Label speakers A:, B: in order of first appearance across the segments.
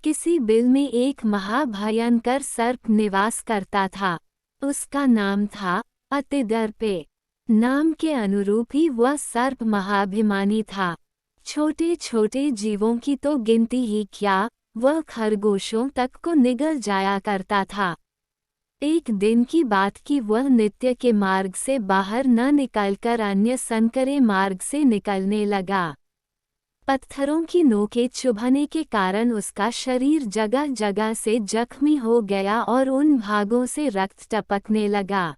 A: किसी बिल में एक महाभयंकर सर्प निवास करता था। उसका नाम था अतिदर्पे। नाम के अनुरूप ही वह सर्प महाभिमानी था। छोटे छोटे जीवों की तो गिनती ही क्या, वह खरगोशों तक को निगल जाया करता था। एक दिन की बात की, वह नित्य के मार्ग से बाहर न निकलकर अन्य संकरे मार्ग से निकलने लगा। पत्थरों की नोकें चुभने के कारण उसका शरीर जगह जगह से जख्मी हो गया और उन भागों से रक्त टपकने लगा।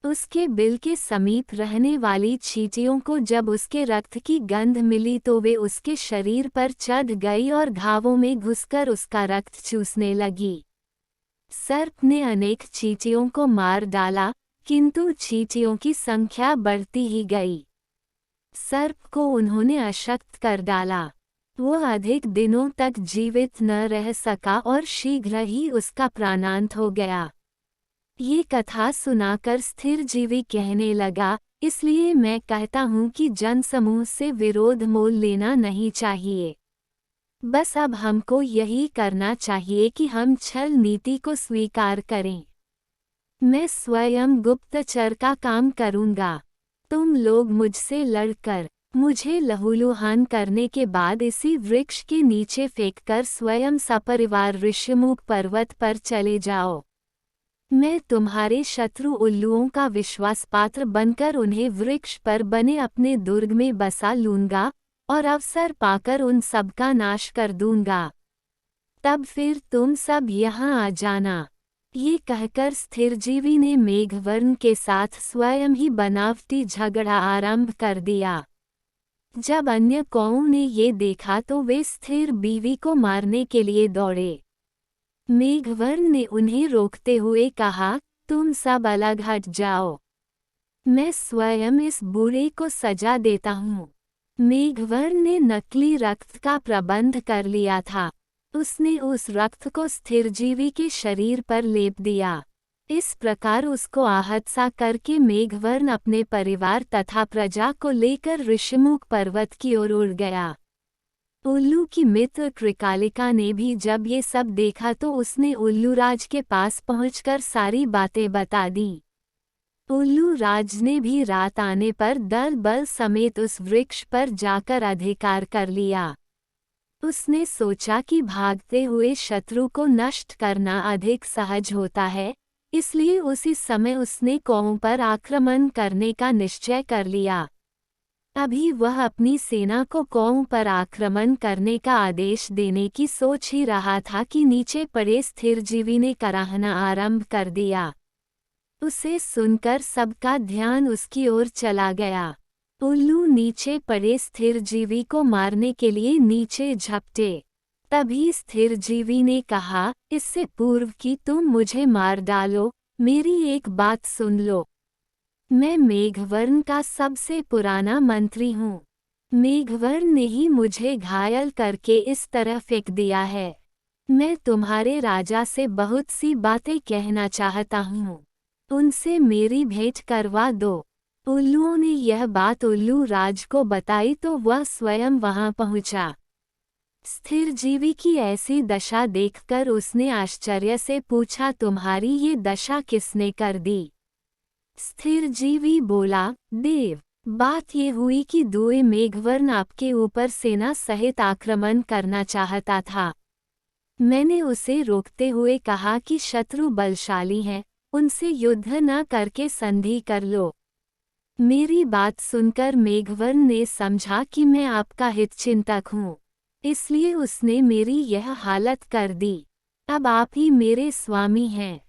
A: उसके बिल के समीप रहने वाली चींटियों को जब उसके रक्त की गंध मिली तो वे उसके शरीर पर चढ़ गई और घावों में घुसकर उसका रक्त चूसने लगी। सर्प ने अनेक चींटियों को मार डाला, किंतु चींटियों की संख्या बढ़ती ही गई। सर्प को उन्होंने अशक्त कर डाला। वह अधिक दिनों तक जीवित न रह सका और शीघ्र ही उसका प्राणांत हो गया। ये कथा सुनाकर स्थिरजीवी कहने लगा, इसलिए मैं कहता हूँ कि जनसमूह से विरोध मोल लेना नहीं चाहिए। बस अब हमको यही करना चाहिए कि हम छल नीति को स्वीकार करें। मैं स्वयं गुप्तचर का काम करूँगा। तुम लोग मुझसे लड़कर मुझे लहूलुहान करने के बाद इसी वृक्ष के नीचे फेंककर स्वयं सपरिवार ऋषिमुख पर्वत पर चले जाओ। मैं तुम्हारे शत्रु उल्लुओं का विश्वासपात्र बनकर उन्हें वृक्ष पर बने अपने दुर्ग में बसा लूंगा और अवसर पाकर उन सब का नाश कर दूंगा। तब फिर तुम सब यहाँ आ जाना। ये कहकर स्थिरजीवी ने मेघवर्ण के साथ स्वयं ही बनावटी झगड़ा आरंभ कर दिया। जब अन्य कौओं ने ये देखा तो वे स्थिर बीवी को मारने के लिए दौड़े। मेघवर्ण ने उन्हें रोकते हुए कहा, तुम सब अलग हट जाओ। मैं स्वयं इस बूढ़े को सजा देता हूँ। मेघवर्ण ने नकली रक्त का प्रबंध कर लिया था। उसने उस रक्त को स्थिरजीवी के शरीर पर लेप दिया। इस प्रकार उसको आहत सा करके मेघवर्ण अपने परिवार तथा प्रजा को लेकर ऋषिमुख पर्वत की ओर उड़ गया। उल्लू की मित्र कृकालिका ने भी जब ये सब देखा तो उसने उल्लूराज के पास पहुंचकर सारी बातें बता दी। उल्लूराज ने भी रात आने पर दल बल समेत उस वृक्ष पर जाकर अधिकार कर लिया। उसने सोचा कि भागते हुए शत्रु को नष्ट करना अधिक सहज होता है, इसलिए उसी समय उसने कौओं पर आक्रमण करने का निश्चय कर लिया। अभी वह अपनी सेना को कौओं पर आक्रमण करने का आदेश देने की सोच ही रहा था कि नीचे पड़े स्थिरजीवी ने कराहना आरंभ कर दिया। उसे सुनकर सबका ध्यान उसकी ओर चला गया। उल्लू नीचे पड़े स्थिरजीवी को मारने के लिए नीचे झपटे। तभी स्थिरजीवी ने कहा, इससे पूर्व कि तुम मुझे मार डालो, मेरी एक बात सुन लो। मैं मेघवर्ण का सबसे पुराना मंत्री हूँ। मेघवर्ण ने ही मुझे घायल करके इस तरह फेंक दिया है। मैं तुम्हारे राजा से बहुत सी बातें कहना चाहता हूँ। उनसे मेरी भेंट करवा दो। उल्लुओं ने यह बात उल्लू राज को बताई तो वह स्वयं वहां पहुंचा। स्थिरजीवी की ऐसी दशा देखकर उसने आश्चर्य से पूछा, तुम्हारी ये दशा किसने कर दी? स्थिरजीवी बोला, देव, बात ये हुई कि दुए मेघवर्ण आपके ऊपर सेना सहित आक्रमण करना चाहता था। मैंने उसे रोकते हुए कहा कि शत्रु बलशाली हैं, उनसे युद्ध न करके संधि कर लो। मेरी बात सुनकर मेघवर्ण ने समझा कि मैं आपका हितचिंतक हूँ, इसलिए उसने मेरी यह हालत कर दी। अब आप ही मेरे स्वामी हैं।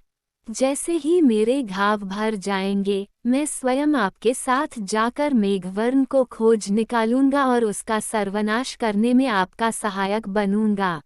A: जैसे ही मेरे घाव भर जाएंगे, मैं स्वयं आपके साथ जाकर मेघवर्ण को खोज निकालूंगा और उसका सर्वनाश करने में आपका सहायक बनूंगा।